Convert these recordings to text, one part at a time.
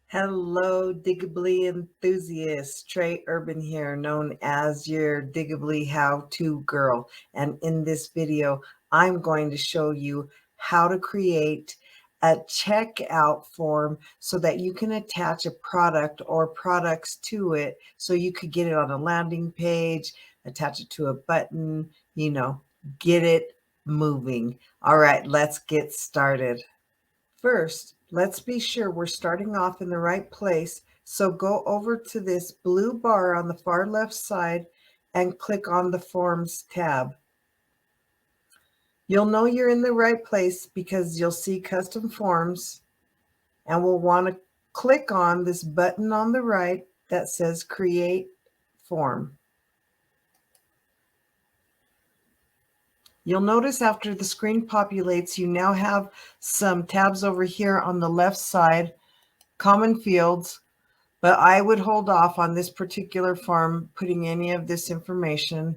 Hello, Digably enthusiasts. Trey Urban here, known as your Digably how-to girl. And in this video, I'm going to show you how to create a checkout form so that you can attach a product or products to it so you could get it on a landing page, attach it to a button, get it moving. All right, let's get started. First, let's be sure we're starting off in the right place. So go over to this blue bar on the far left side and click on the Forms tab. You'll know you're in the right place because you'll see Custom Forms, and we'll want to click on this button on the right that says Create Form. You'll notice after the screen populates, you now have some tabs over here on the left side, Common Fields, but I would hold off on this particular form putting any of this information.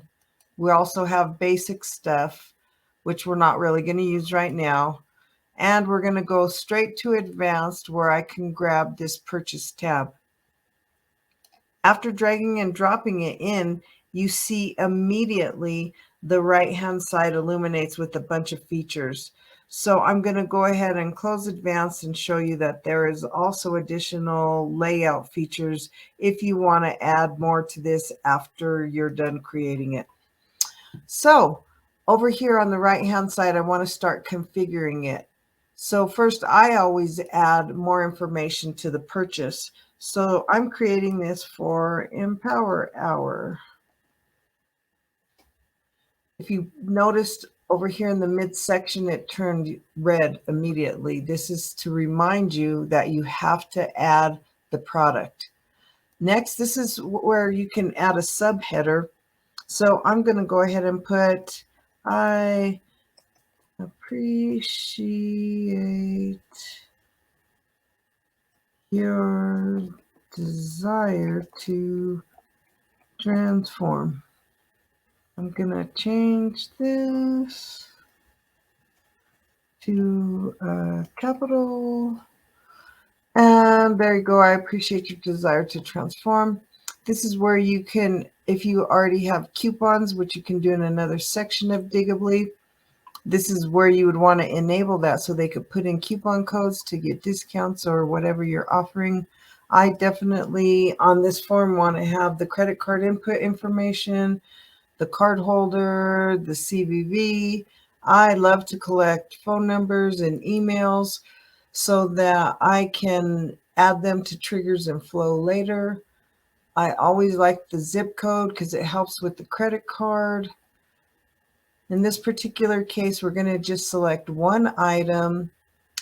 We also have basic stuff, which we're not really going to use right now. And we're going to go straight to advanced where I can grab this purchase tab. After dragging and dropping it in, you see immediately the right-hand side illuminates with a bunch of features. So I'm going to go ahead and close advanced and show you that there is also additional layout features if you want to add more to this after you're done creating it. So over here on the right-hand side, I want to start configuring it. So first, I always add more information to the purchase. So I'm creating this for Empower Hour. If you noticed over here in the midsection, it turned red immediately. This is to remind you that you have to add the product. Next, this is where you can add a subheader. So I'm going to go ahead and put, I appreciate your desire to transform. I'm going to change this to capital. And there you go. I appreciate your desire to transform. This is where you can, if you already have coupons, which you can do in another section of Digably, this is where you would want to enable that so they could put in coupon codes to get discounts or whatever you're offering. I definitely on this form want to have the credit card input information, the card holder, the CVV. I love to collect phone numbers and emails so that I can add them to triggers and flow later. I always like the zip code because it helps with the credit card. In this particular case, we're going to just select one item,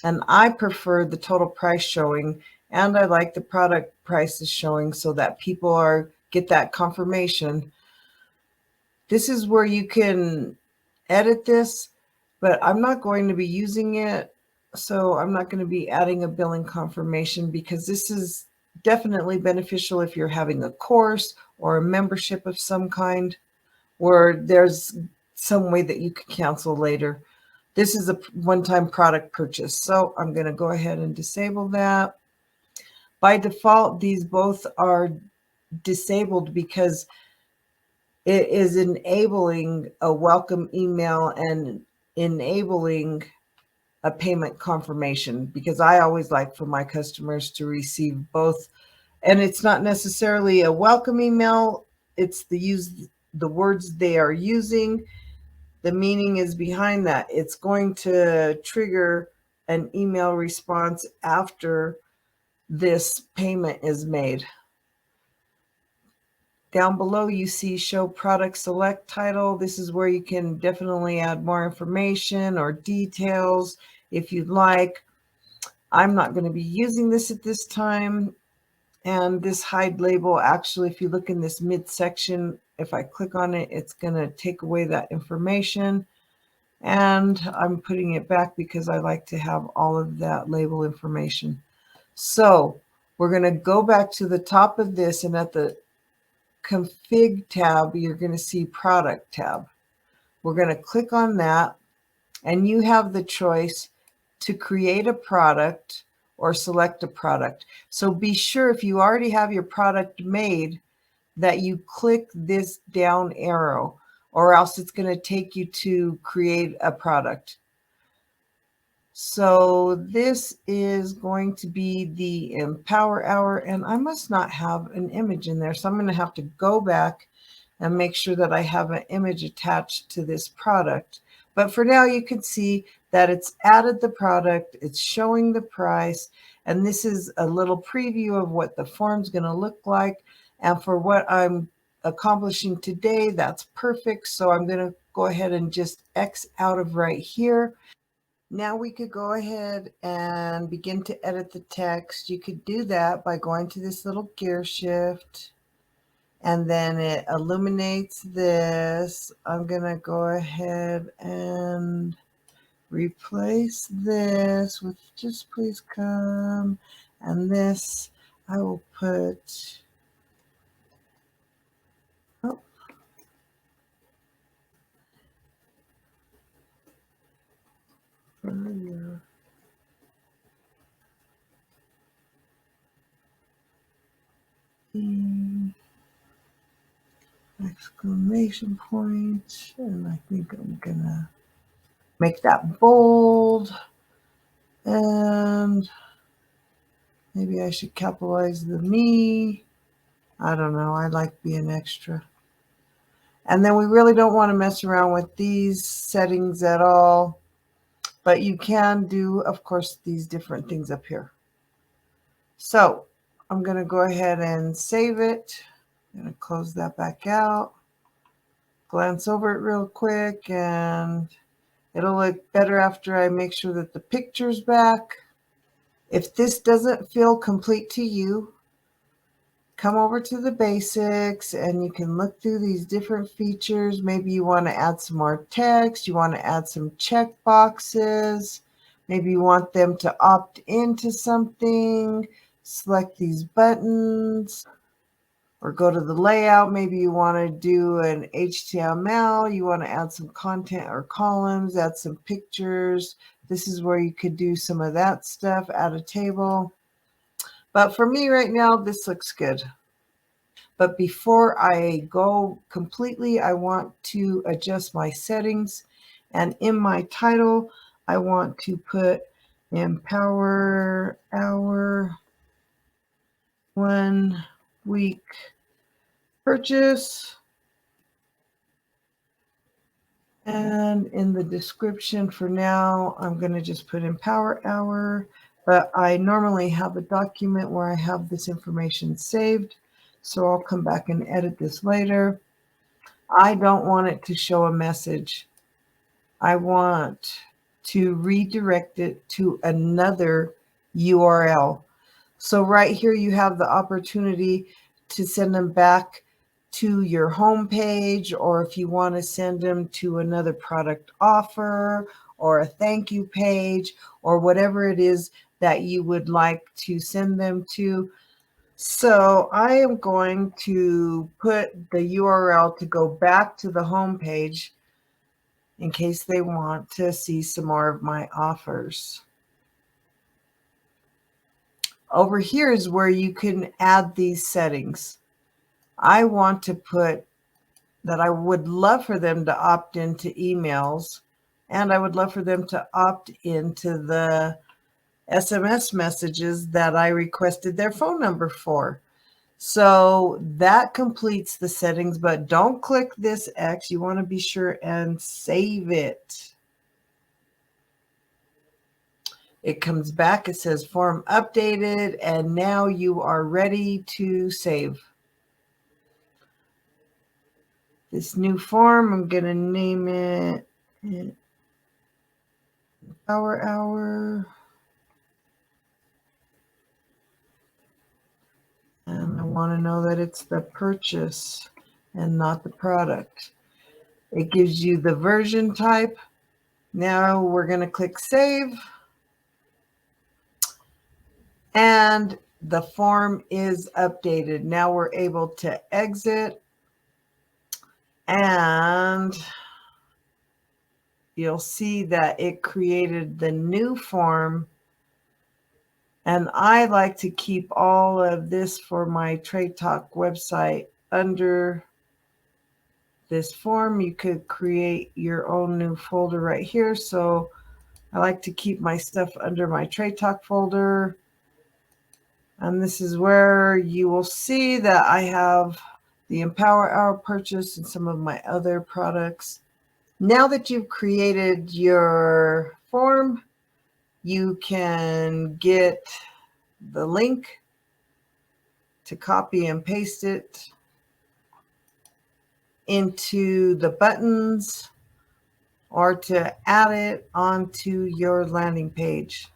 and I prefer the total price showing, and I like the product prices showing so that people get that confirmation. This is where you can edit this, but I'm not going to be using it, so I'm not going to be adding a billing confirmation because this is definitely beneficial if you're having a course or a membership of some kind where there's some way that you could cancel later. This is a one-time product purchase, so I'm going to go ahead and disable that. By default, these both are disabled because it is enabling a welcome email and enabling a payment confirmation, because I always like for my customers to receive both. And it's not necessarily a welcome email, it's the words they are using. The meaning is behind that. It's going to trigger an email response after this payment is made. Down below, you see Show Product Select Title. This is where you can definitely add more information or details if you'd like. I'm not going to be using this at this time. And this hide label, actually, if you look in this midsection, if I click on it, it's going to take away that information. And I'm putting it back because I like to have all of that label information. So we're going to go back to the top of this, and at the config tab, you're going to see product tab. We're going to click on that, and you have the choice to create a product or select a product. So be sure if you already have your product made that you click this down arrow, or else it's going to take you to create a product. So this is going to be the Empower Hour, and I must not have an image in there. So I'm going to have to go back and make sure that I have an image attached to this product. But for now, you can see that it's added the product, it's showing the price, and this is a little preview of what the form's going to look like. And for what I'm accomplishing today, that's perfect. So I'm going to go ahead and just X out of right here. Now we could go ahead and begin to edit the text. You could do that by going to this little gear shift, and then it illuminates this. I'm going to go ahead and replace this with just please come, and this I will put, oh, for your exclamation point, and I think I'm gonna make that bold, and maybe I should capitalize the me. I don't know. I like being extra. And then we really don't want to mess around with these settings at all. But you can do, of course, these different things up here. So I'm going to go ahead and save it. I'm going to close that back out. Glance over it real quick, and it'll look better after I make sure that the picture's back. If this doesn't feel complete to you, come over to the basics and you can look through these different features. Maybe you want to add some more text. You want to add some check boxes. Maybe you want them to opt into something. Select these buttons or go to the layout. Maybe you want to do an HTML. You want to add some content or columns, add some pictures. This is where you could do some of that stuff, add a table. But for me right now, this looks good. But before I go completely, I want to adjust my settings. And in my title, I want to put Empower Hour 1 week purchase. And in the description for now, I'm going to just put Empower Hour. But I normally have a document where I have this information saved. So I'll come back and edit this later. I don't want it to show a message. I want to redirect it to another URL. So right here, you have the opportunity to send them back to your home page, or if you want to send them to another product offer or a thank you page or whatever it is that you would like to send them to. So I am going to put the URL to go back to the home page in case they want to see some more of my offers. Over here is where you can add these settings. I want to put that I would love for them to opt into emails, and I would love for them to opt into the SMS messages that I requested their phone number for. So that completes the settings, but don't click this X. You want to be sure and save it. It comes back, it says form updated, and now you are ready to save. This new form, I'm going to name it Power Hour. And I want to know that it's the purchase and not the product. It gives you the version type. Now we're going to click save. And the form is updated. Now we're able to exit, and you'll see that it created the new form, And I like to keep all of this for my Trade Talk website under this form. You could create your own new folder right here. So I like to keep my stuff under my Trade Talk folder. And this is where you will see that I have the Empower Hour purchase and some of my other products. Now that you've created your form, you can get the link to copy and paste it into the buttons or to add it onto your landing page.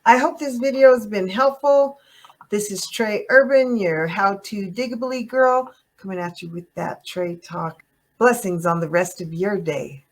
I hope this video has been helpful. This is Trey Urban, your how-to Digably girl, coming at you with that Trade Talk. Blessings on the rest of your day.